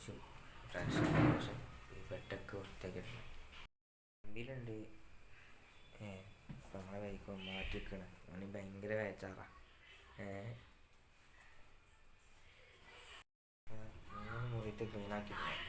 കുളിച്ചു ഫ്രഷായതിനു ശേഷം ഈ ബെഡൊക്കെ വൃത്തിയാക്കിയിട്ടുണ്ട്. വണ്ടിയിലുണ്ട് ഇപ്പം നമ്മളെ വൈക്ക് മാറ്റി വെക്കണം. അവന് ഭയങ്കര വേച്ചാറാ. 3 മുറിയിട്ട് ക്ലീൻ ആക്കിയിട്ടുണ്ട്.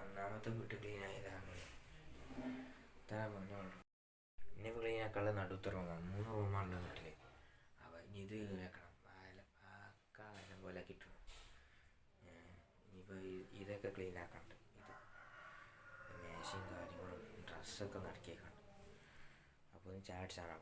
ഒന്നാമത്തെ വീട്ട് ക്ലീൻ ആയതാണ്. ഇത്ര മുന്നുള്ളൂ. ഇനിയിപ്പോൾ ക്ലീൻ ആക്കാനുള്ള നടുത്ത റൂമാണ്. 3 റൂമാണുള്ള വീട്ടിൽ. അപ്പോൾ ഇനി ഇത് വെക്കണം. കാലം പോലെ കിട്ടണം. ഇനിയിപ്പോൾ ഇതൊക്കെ ക്ലീൻ ആക്കാണ്ട്. ഇത് മേശയും കാര്യങ്ങളും ഡ്രസ്സൊക്കെ നടക്കിയേക്കാണ്ട്. അപ്പോൾ ഒന്ന് ചാടിച്ചാണ്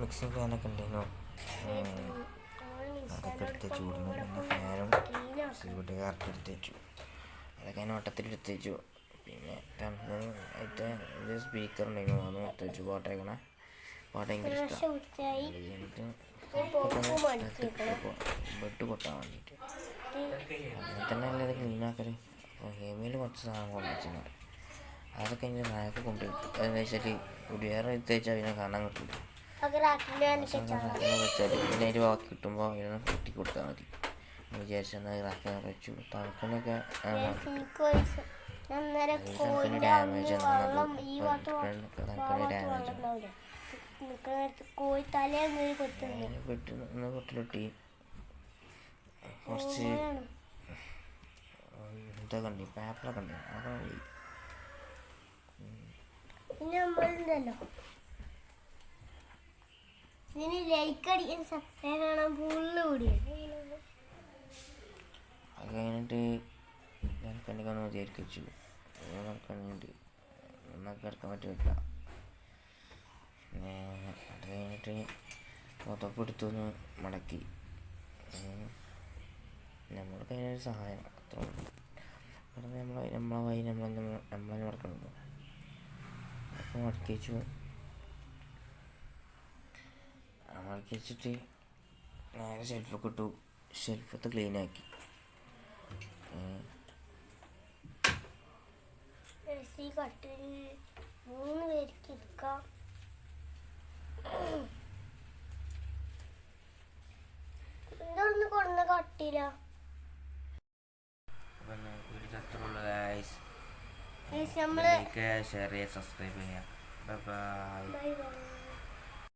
മിക്സിങ് ഫാനൊക്കെ ഉണ്ടായിരുന്നു. അതൊക്കെ എടുത്ത് വെച്ചു. പിന്നെ ഫാനും ഇവിടെ കറക്റ്റ് എടുത്ത് വെച്ചു. അതൊക്കെ ഞാൻ വട്ടത്തിൽ എടുത്ത് വെച്ചു. പിന്നെ അതിൻ്റെ ഒരു സ്പീക്കർ ഉണ്ടായിരുന്നു. അത് എടുത്ത് വെച്ചു. പാട്ടേക്കണ പാട്ട് ഭയങ്കര ഇഷ്ടമാണ്. അത് കഴിഞ്ഞിട്ട് ബെഡ് പൊട്ടാൻ വേണ്ടിയിട്ട് അങ്ങനെ തന്നെ അല്ല ഇത് ക്ലീനാക്കൽ. അപ്പോൾ ഹേമിയിൽ കുറച്ച് സാധനം കൊണ്ടുവച്ചിട്ടുണ്ട്. അതൊക്കെ അതിൻ്റെ നായൊക്കെ കൊണ്ടുപോയി എന്താ വെച്ചാൽ കുടിയേറെ എടുത്ത് വെച്ചാൽ അതിനെ കാണാൻ കിട്ടില്ല. വെച്ചാൽ പിന്നെ അതിന് ബാക്കി കിട്ടുമ്പോൾ അതിനെ കൂട്ടി കൊടുത്താൽ മതി വിചാരിച്ചാൽ റാക്കാൻ വെച്ചു. തണുപ്പിനൊക്കെ തണുപ്പിന് ഡാമേജ് പെട്ടെന്ന് പൊട്ടിലിട്ടി കുറച്ച് ഇതൊക്കെ ഉണ്ട്, പേപ്പറൊക്കെ ഉണ്ട്. അതൊക്കെ ഇതിന് ലൈക്ക് അടിക്കാൻ സബ്സ്ക്രൈബ് ചെയ്യണം. ഫുള്ള് കൂടി അത് കഴിഞ്ഞിട്ട് നടക്കണ്ടെങ്കിൽ ഒന്ന് വിചാരിച്ചു. നടക്കണമെങ്കിൽ ഒന്നൊക്കെ എടുക്കാൻ പറ്റില്ല. അത് കഴിഞ്ഞിട്ട് പുതപ്പെടുത്തൊന്ന് മടക്കി. നമ്മൾക്ക് അതിനൊരു സഹായം അത്ര നമ്മളെ വഴി നമ്മളെ മടക്കണമല്ലോ. അപ്പോൾ മടക്കി വെച്ചു. മടക്കി വെച്ചിട്ട് നേരെ ഷെൽഫൊക്കെ ഇട്ടു. ഷെൽഫത്ത് ക്ലീനാക്കി. കട്ടിൽ 3 പേർക്ക് ഇരിക്കാം. എന്തോന്ന് കൊടുന്ന കട്ടില. ഷെയർ ചെയ്യുക, സബ്സ്ക്രൈബ് ചെയ്യുക. Bye bye.